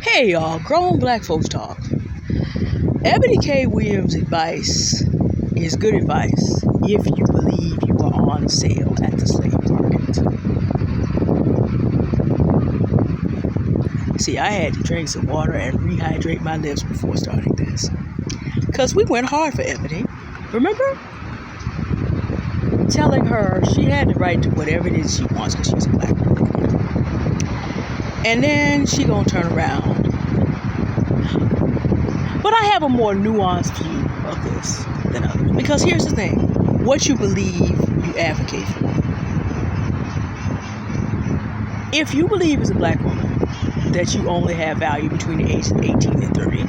Hey y'all, grown black folks talk. Ebony K. Williams' advice is good advice if you believe you are on sale at the slave market. See, I had to drink some water and rehydrate my lips before starting this. Because we went hard for Ebony. Remember? Telling her she had the right to whatever it is she wants because she's a black woman. And then she gonna turn around. But I have a more nuanced view of this than others. Because here's the thing. What you believe, you advocate for. If you believe as a black woman that you only have value between the ages of 18 and 30,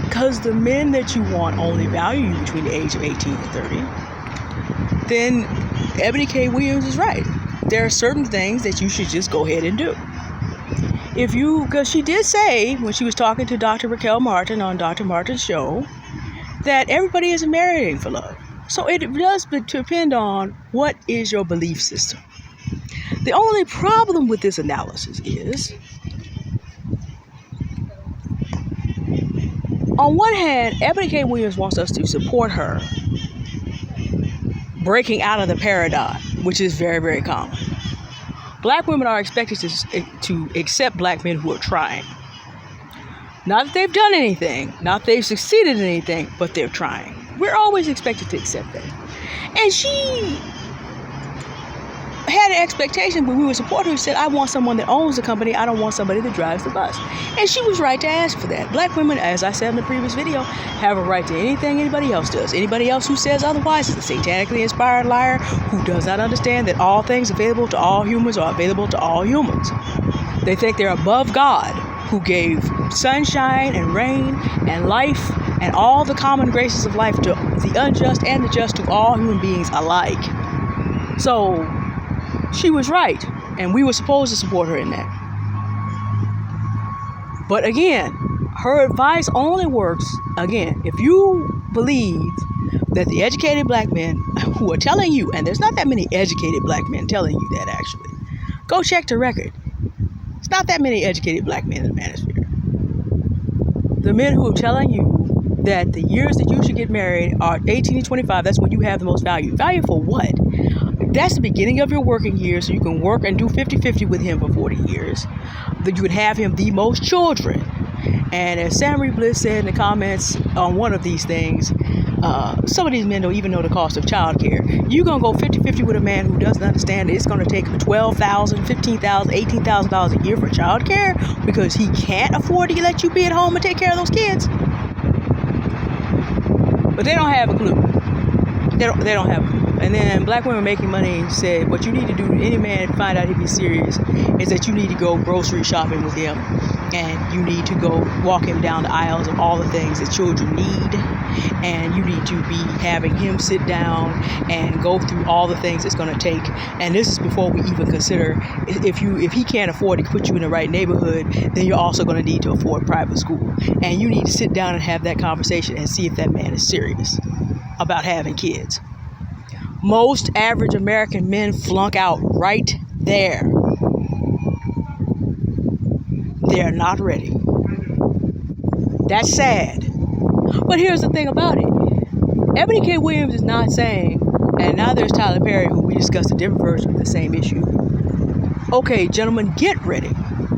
because the men that you want only value you between the age of 18 and 30, then Ebony K. Williams is right. There are certain things that you should just go ahead and do. Because she did say, when she was talking to Dr. Raquel Martin on Dr. Martin's show, that everybody isn't marrying for love. So it does depend on what is your belief system. The only problem with this analysis is, on one hand, Ebony K. Williams wants us to support her breaking out of the paradigm, which is very, very common. Black women are expected to accept black men who are trying. Not that they've done anything, not that they've succeeded in anything, but they're trying. We're always expected to accept that. And she had an expectation when we would support her. She said, I want someone that owns the company. I don't want somebody that drives the bus. And she was right to ask for that. Black women, as I said in the previous video, have a right to anything anybody else does. Anybody else who says otherwise is a satanically inspired liar who does not understand that all things available to all humans are available to all humans. They think they're above God, who gave sunshine and rain and life and all the common graces of life to the unjust and the just, to all human beings alike. So she was right, and we were supposed to support her in that. But again, her advice only works, again, if you believe that the educated black men who are telling you, and there's not that many educated black men telling you that actually. Go check the record. It's not that many educated black men in the manosphere. The men who are telling you that the years that you should get married are 18 to 25, that's when you have the most value. Value for what? That's the beginning of your working years, so you can work and do 50-50 with him for 40 years. That you would have him the most children. And as Sam Marie Bliss said in the comments on one of these things, some of these men don't even know the cost of child care. You're going to go 50-50 with a man who doesn't understand that it's going to take $12,000, $15,000, $18,000 a year for child care because he can't afford to let you be at home and take care of those kids. But they don't have a clue. They don't have a clue. And then Black Women Making Money said, what you need to do to any man to find out if he's serious is that you need to go grocery shopping with him. And you need to go walk him down the aisles of all the things that children need. And you need to be having him sit down and go through all the things it's going to take. And this is before we even consider if he can't afford to put you in the right neighborhood, then you're also going to need to afford private school. And you need to sit down and have that conversation and see if that man is serious about having kids. Most average American men flunk out right there. They're not ready. That's sad. But here's the thing about it. Ebony K. Williams is not saying, and now there's Tyler Perry, who we discussed a different version of the same issue. Okay, gentlemen, get ready.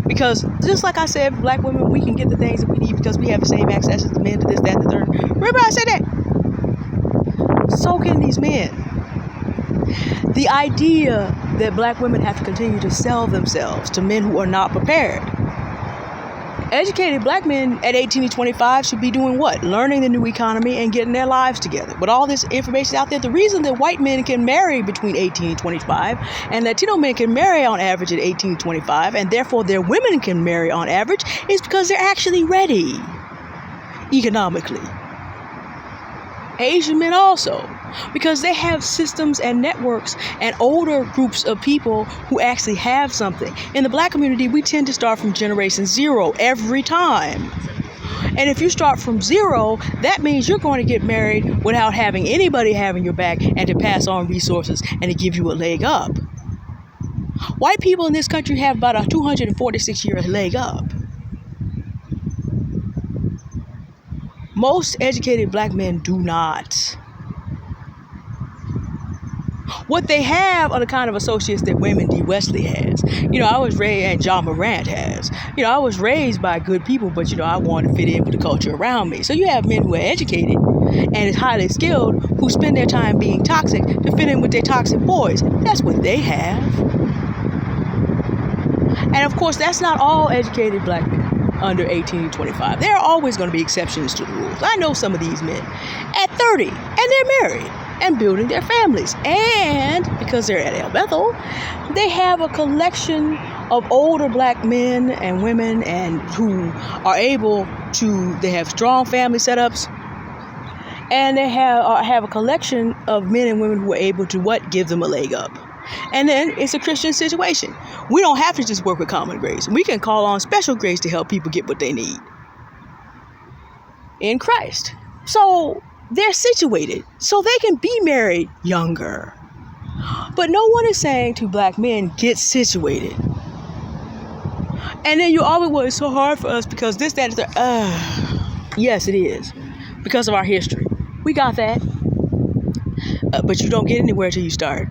Because just like I said, black women, we can get the things that we need because we have the same access as the men to this, that, and the third. Remember I said that? So can these men. The idea that black women have to continue to sell themselves to men who are not prepared. Educated black men at 18 to 25 should be doing what? Learning the new economy and getting their lives together. With all this information out there, the reason that white men can marry between 18 and 25 and Latino men can marry on average at 18 to 25 and therefore their women can marry on average is because they're actually ready economically. Asian men also, because they have systems and networks and older groups of people who actually have something. In the black community, we tend to start from generation 0 every time. And if you start from 0, that means you're going to get married without having anybody having your back and to pass on resources and to give you a leg up. White people in this country have about a 246-year leg up. Most educated black men do not. What they have are the kind of associates that Wayman D. Wesley has. I was raised, and John Morant has. I was raised by good people, but, I wanted to fit in with the culture around me. So you have men who are educated and is highly skilled who spend their time being toxic to fit in with their toxic boys. That's what they have. And, of course, that's not all educated black men under 18 to 25. There are always going to be exceptions to the rules. I know some of these men at 30, and they're married and building their families. And because they're at El Bethel, they have a collection of older black men and women and who are able to, they have strong family setups, and they have a collection of men and women who are able to give them a leg up. And then it's a Christian situation. We don't have to just work with common grace. We can call on special grace to help people get what they need in Christ. So they're situated so they can be married younger. But no one is saying to black men, get situated. And then you always, well, it's so hard for us because this, that, and that. Yes, it is. Because of our history. We got that. But you don't get anywhere till you start.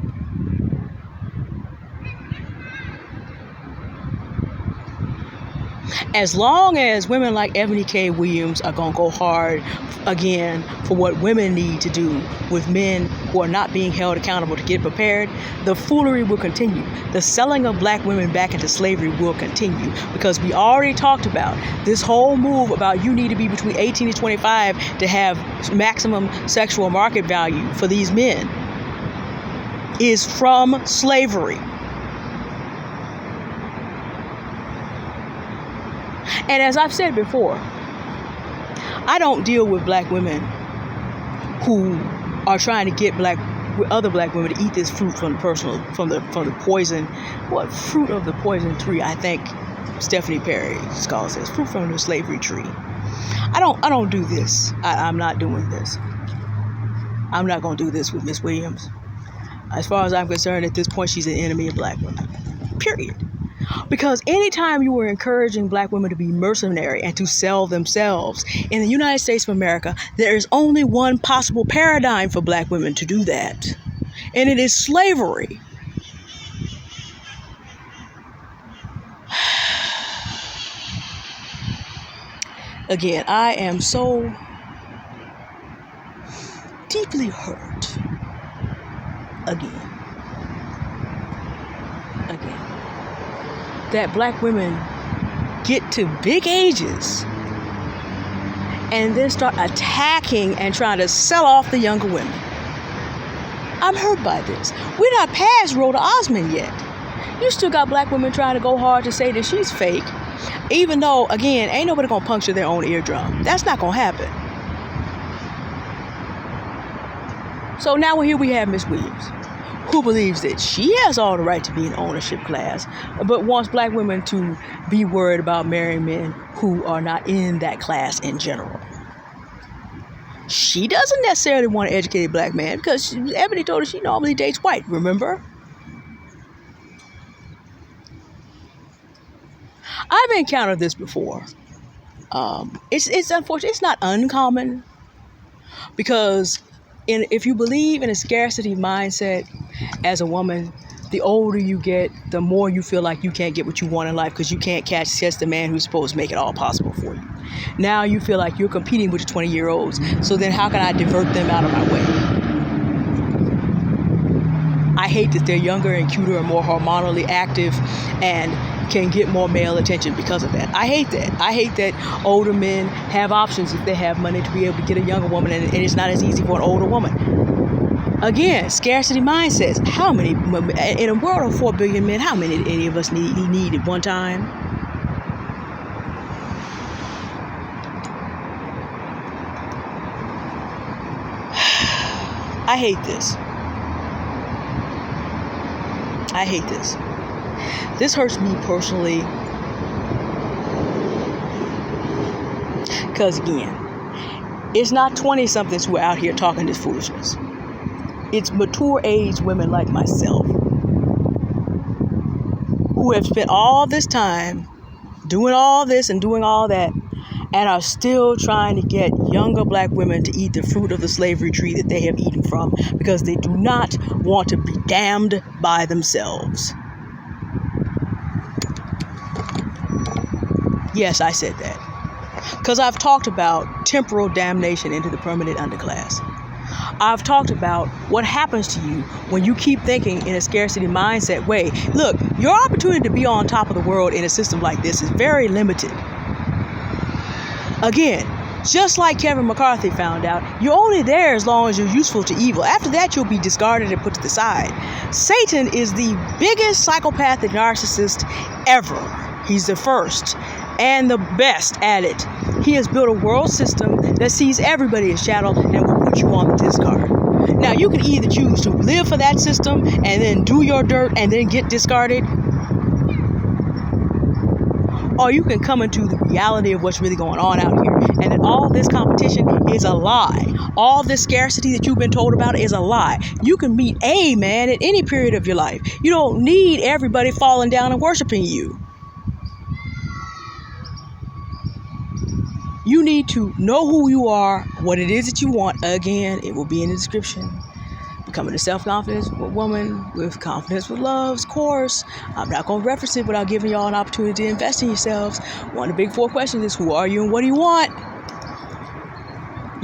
As long as women like Eboni K. Williams are going to go hard again for what women need to do with men who are not being held accountable to get prepared, the foolery will continue. The selling of black women back into slavery will continue because we already talked about this whole move about you need to be between 18 and 25 to have maximum sexual market value for these men is from slavery. And as I've said before, I don't deal with black women who are trying to get other black women to eat this fruit from the poison. What fruit of the poison tree? I think Stephanie Perry calls this fruit from the slavery tree. I don't do this. I'm not doing this. I'm not going to do this with Miss Williams. As far as I'm concerned, at this point, she's an enemy of black women. Period. Because anytime you were encouraging black women to be mercenary and to sell themselves in the United States of America, there is only one possible paradigm for black women to do that. And it is slavery. Again, I am so deeply hurt. Again. That black women get to big ages and then start attacking and trying to sell off the younger women. I'm hurt by this. We're not past Rhoda Osmond yet. You still got black women trying to go hard to say that she's fake, even though, again, ain't nobody gonna puncture their own eardrum. That's not gonna happen. So now here we have Miss Williams, who believes that she has all the right to be in ownership class, but wants black women to be worried about marrying men who are not in that class in general. She doesn't necessarily want an educated black man because Eboni told her she normally dates white, remember? I've encountered this before. It's unfortunate. It's not uncommon because if you believe in a scarcity mindset as a woman, the older you get, the more you feel like you can't get what you want in life because you can't catch the man who's supposed to make it all possible for you. Now you feel like you're competing with the 20-year-olds. So then how can I divert them out of my way? I hate that they're younger and cuter and more hormonally active and can get more male attention because of that. I hate that. I hate that older men have options if they have money to be able to get a younger woman, and it's not as easy for an older woman. Again, scarcity mindsets. How many, in a world of 4 billion men, how many did any of us need at one time? I hate this. I hate this. This hurts me personally because, again, it's not 20-somethings who are out here talking this foolishness. It's mature age women like myself who have spent all this time doing all this and doing all that, and are still trying to get younger black women to eat the fruit of the slavery tree that they have eaten from, because they do not want to be damned by themselves. Yes, I said that. Because I've talked about temporal damnation into the permanent underclass. I've talked about what happens to you when you keep thinking in a scarcity mindset way. Look, your opportunity to be on top of the world in a system like this is very limited. Again, just like Kevin McCarthy found out, you're only there as long as you're useful to evil. After that, you'll be discarded and put to the side. Satan is the biggest psychopathic narcissist ever. He's the first and the best at it. He has built a world system that sees everybody as shadow and will put you on the discard. Now, you can either choose to live for that system and then do your dirt and then get discarded, or you can come into the reality of what's really going on out here, and that all this competition is a lie. All this scarcity that you've been told about is a lie. You can meet a man at any period of your life. You don't need everybody falling down and worshiping you. You need to know who you are, what it is that you want. Again, it will be in the description. Becoming a self-confident woman with confidence with love's course. I'm not going to reference it without giving y'all an opportunity to invest in yourselves. One of the big 4 questions is, who are you and what do you want?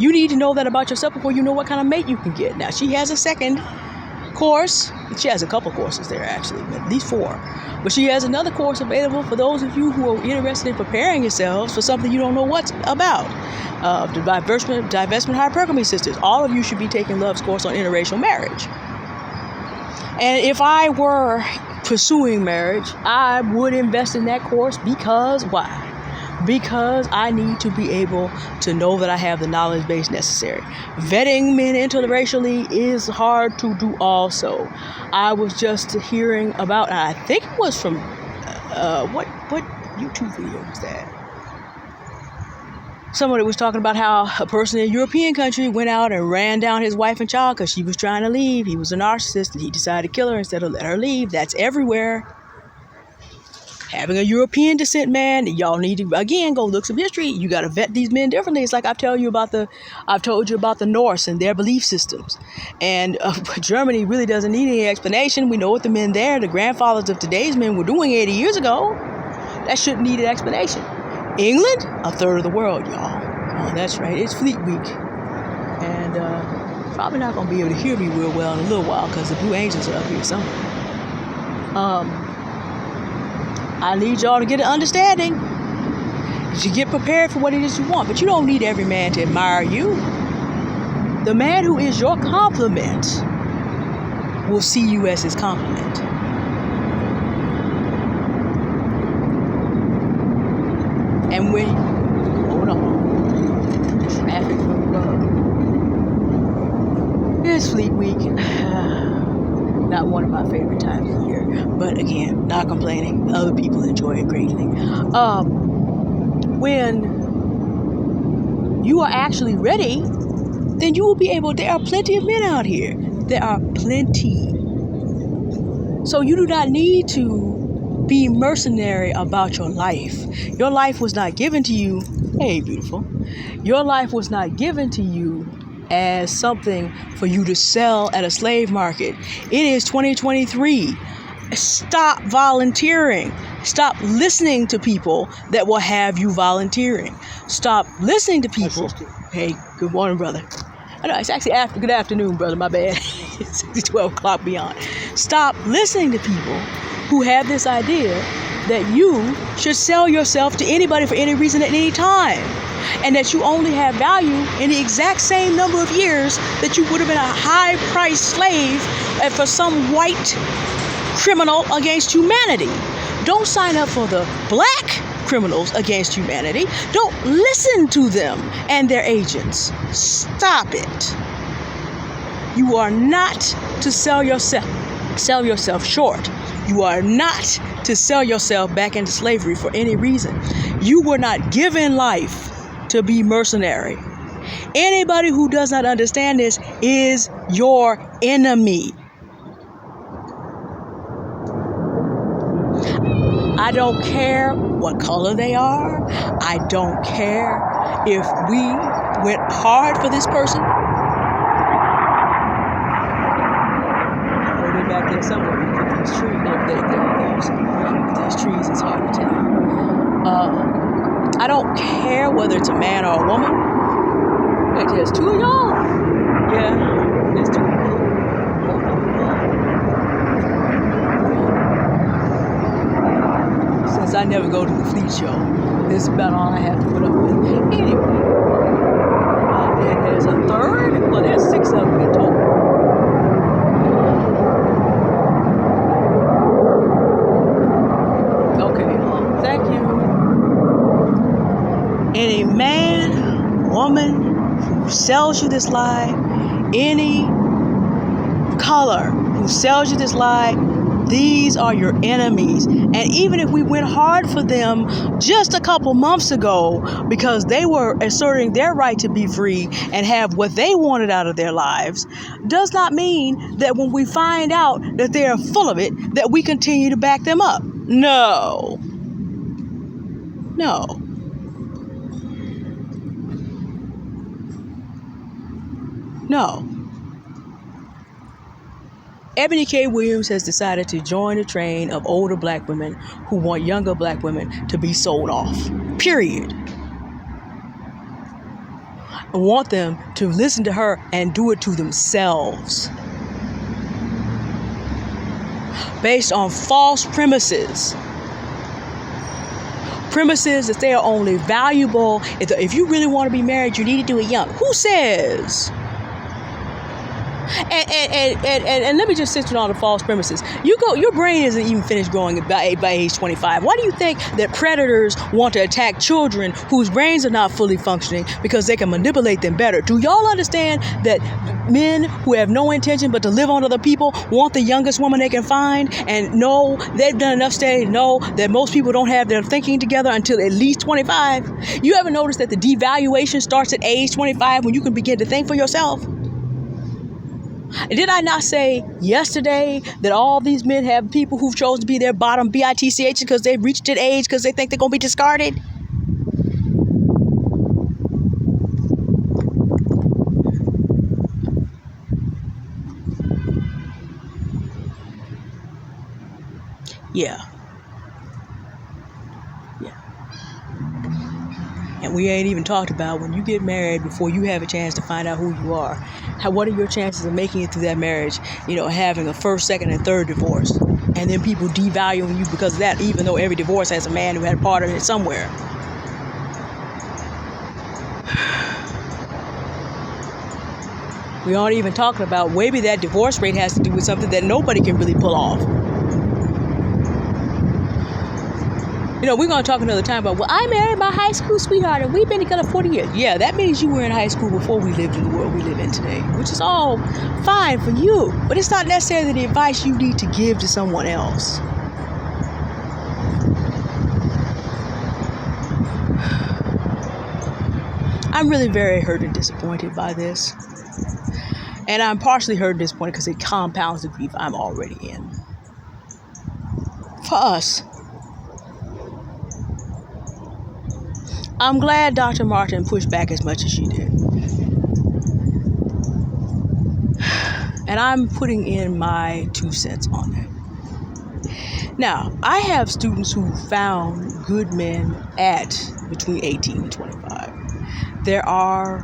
You need to know that about yourself before you know what kind of mate you can get. Now, she has a second course. She has a couple courses there, actually, at least 4. But she has another course available for those of you who are interested in preparing yourselves for something you don't know what's about. The divestment hypergamy sisters. All of you should be taking Love's course on interracial marriage. And if I were pursuing marriage, I would invest in that course because why? Because I need to be able to know that I have the knowledge base necessary. Vetting men interracially is hard to do also. I was just hearing about, and I think it was from, what YouTube video was that? Somebody was talking about how a person in a European country went out and ran down his wife and child because she was trying to leave. He was a narcissist and he decided to kill her instead of let her leave. That's everywhere. Having a European descent man, y'all need to, again, go look some history. You got to vet these men differently. It's like I've told you about the Norse and their belief systems. And Germany really doesn't need any explanation. We know what the men there, the grandfathers of today's men, were doing 80 years ago. That shouldn't need an explanation. England, a third of the world, y'all. Oh, that's right. It's Fleet Week. And probably not going to be able to hear me real well in a little while because the Blue Angels are up here somewhere. I need y'all to get an understanding. You should get prepared for what it is you want, but you don't need every man to admire you. The man who is your compliment will see you as his compliment. And when, hold on, traffic from love. It's Fleet Week. Not one of my favorite times of the year, but again, not complaining. Other people enjoy it greatly. When you are actually ready, then you will be able. There are plenty of men out here. There are plenty. So you do not need to be mercenary about your life. Your life was not given to you. Hey, beautiful. Your life was not given to you as something for you to sell at a slave market. It is 2023. Stop volunteering. Stop listening to people that will have you volunteering. Stop listening to people. Hey, good morning, brother. I know it's actually good afternoon, brother. My bad. It's 12 o'clock beyond. Stop listening to people who have this idea that you should sell yourself to anybody for any reason at any time. And that you only have value in the exact same number of years that you would have been a high-priced slave for some white criminal against humanity. Don't sign up for the black criminals against humanity. Don't listen to them and their agents. Stop it. You are not to sell yourself short. You are not to sell yourself back into slavery for any reason. You were not given life to be mercenary. Anybody who does not understand this is your enemy. I don't care what color they are. I don't care if we went hard for this person. Oh, they're back there somewhere. These trees, these trees, it's hard to tell. I don't care whether it's a man or a woman. Like, there's two of y'all. Yeah, there's two of y'all. Since I never go to the Fleet Show, this is about all I have to put up with. Anyway, and there's a third. Well, there's 6 of them in total. Okay, thank you. Any man, woman who sells you this lie, any color who sells you this lie, these are your enemies. And even if we went hard for them just a couple months ago because they were asserting their right to be free and have what they wanted out of their lives, does not mean that when we find out that they are full of it, that we continue to back them up. No. No. No. Eboni K. Williams has decided to join the train of older black women who want younger black women to be sold off. Period. I want them to listen to her and do it to themselves. Based on false premises. Premises that they are only valuable. If you really want to be married, you need to do it young. Who says? And let me just sit with all the false premises. Your brain isn't even finished growing by age 25. Why do you think that predators want to attack children whose brains are not fully functioning because they can manipulate them better? Do y'all understand that men who have no intention but to live on other people want the youngest woman they can find, and know they've done enough study to know that most people don't have their thinking together until at least 25? You ever notice that the devaluation starts at age 25 when you can begin to think for yourself? Did I not say yesterday that all these men have people who've chosen to be their bottom bitch because they've reached an age because they think they're going to be discarded? Yeah. And we ain't even talked about when you get married, before you have a chance to find out who you are. What are your chances of making it through that marriage, having a first, second, and third divorce? And then people devaluing you because of that, even though every divorce has a man who had part of it somewhere. We aren't even talking about maybe that divorce rate has to do with something that nobody can really pull off. We're going to talk another time about, well, I married my high school sweetheart and we've been together 40 years. Yeah, that means you were in high school before we lived in the world we live in today, which is all fine for you. But it's not necessarily the advice you need to give to someone else. I'm really very hurt and disappointed by this. And I'm partially hurt and disappointed because it compounds the grief I'm already in. For us, I'm glad Dr. Martin pushed back as much as she did. And I'm putting in my 2 cents on that. Now, I have students who found good men at between 18 and 25. There are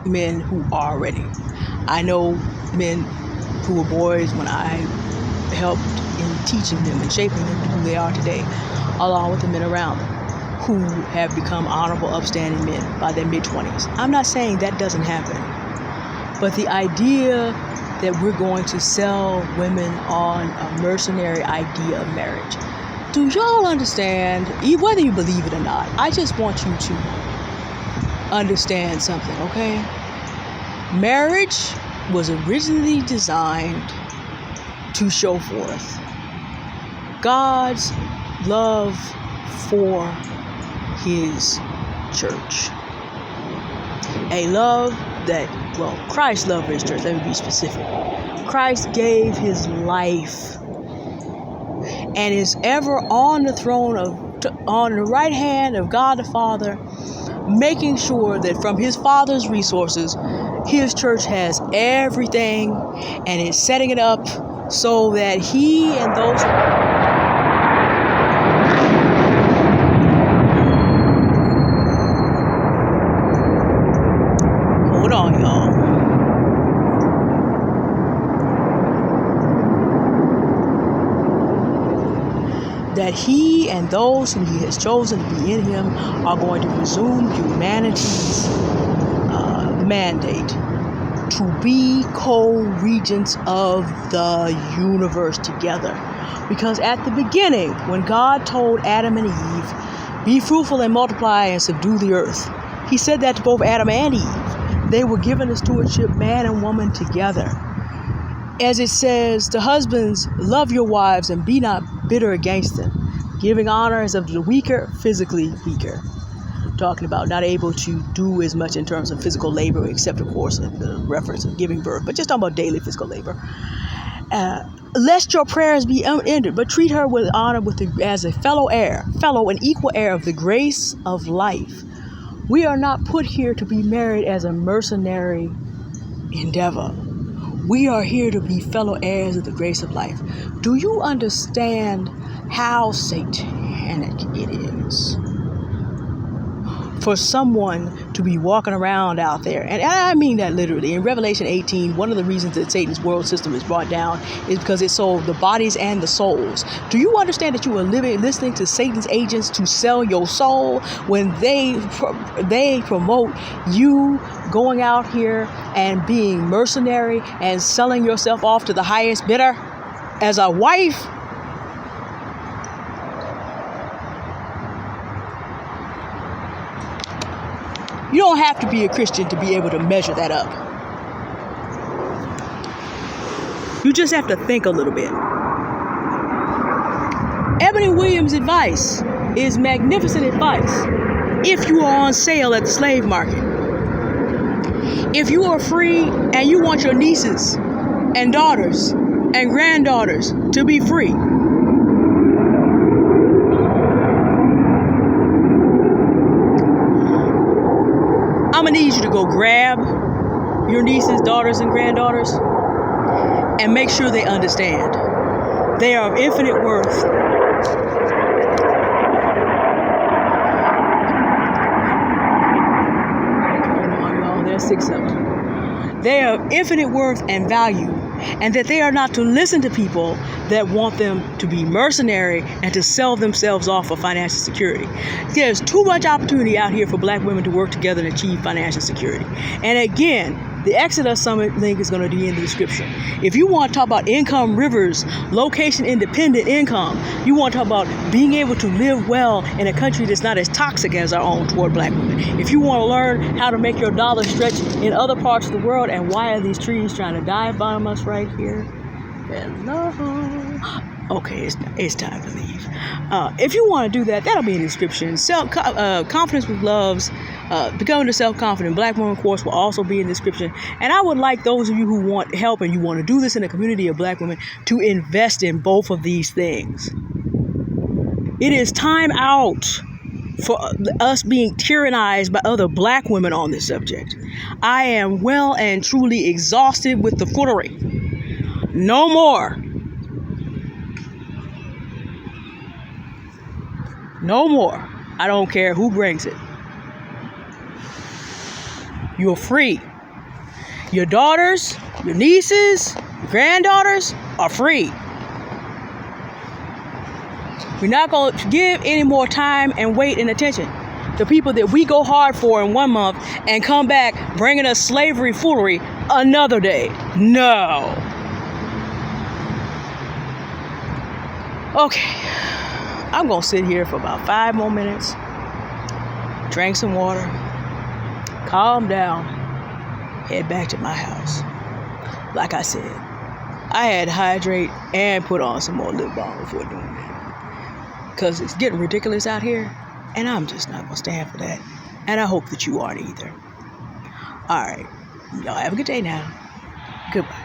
men who are ready. I know men who were boys when I helped in teaching them and shaping them to who they are today, along with the men around them, who have become honorable, upstanding men by their mid-20s. I'm not saying that doesn't happen. But the idea that we're going to sell women on a mercenary idea of marriage. Do y'all understand, whether you believe it or not, I just want you to understand something, okay? Marriage was originally designed to show forth God's love for His church. A love that, Christ loved His church. Let me be specific. Christ gave His life and is ever on the throne on the right hand of God the Father, making sure that from his Father's resources, his church has everything, and is setting it up so that he and those... Hold on, y'all. That he and those whom he has chosen to be in him are going to resume humanity's mandate to be co-regents of the universe together. Because at the beginning, when God told Adam and Eve, be fruitful and multiply and subdue the earth, he said that to both Adam and Eve. They were given the stewardship, man and woman together. As it says, to husbands, love your wives and be not bitter against them, giving honor as of the weaker, physically weaker. Talking about not able to do as much in terms of physical labor, except, of course, the reference of giving birth, but just talking about daily physical labor. Lest your prayers be unended, but treat her with honor as a fellow and equal heir of the grace of life. We are not put here to be married as a mercenary endeavor. We are here to be fellow heirs of the grace of life. Do you understand how satanic it is for someone to be walking around out there? And I mean that literally. In Revelation 18, one of the reasons that Satan's world system is brought down is because it sold the bodies and the souls. Do you understand that you are listening to Satan's agents to sell your soul when they promote you going out here and being mercenary and selling yourself off to the highest bidder as a wife? You don't have to be a Christian to be able to measure that up. You just have to think a little bit. Ebony Williams' advice is magnificent advice if you are on sale at the slave market. If you are free and you want your nieces and daughters and granddaughters to be free, I'm going to need you to go grab your nieces, daughters, and granddaughters and make sure they understand. They are of infinite worth. There's 6 of them. They are of infinite worth and value, and that they are not to listen to people that want them to be mercenary and to sell themselves off for financial security. There's too much opportunity out here for black women to work together and achieve financial security. And again, the Exodus Summit link is going to be in the description. If you want to talk about income rivers, location independent income, you want to talk about being able to live well in a country that's not as toxic as our own toward black women. If you want to learn how to make your dollar stretch in other parts of the world, and why are these trees trying to dive bomb us right here? Hello. Okay, it's time to leave. If you want to do that, that'll be in the description. Confidence with Love's Becoming a Self-Confident Black Woman course will also be in the description. And I would like those of you who want help and you want to do this in a community of black women to invest in both of these things. It is time out for us being tyrannized by other black women on this subject. I am well and truly exhausted with the foolery. No more. No more. I don't care who brings it. You're free. Your daughters, your nieces, your granddaughters are free. We're not going to give any more time and weight and attention to people that we go hard for in 1 month and come back bringing us slavery foolery another day. No. Okay. I'm going to sit here for about 5 more minutes, drink some water, calm down, head back to my house. Like I said, I had to hydrate and put on some more lip balm before doing that. Because it's getting ridiculous out here, and I'm just not going to stand for that. And I hope that you aren't either. All right. Y'all have a good day now. Goodbye.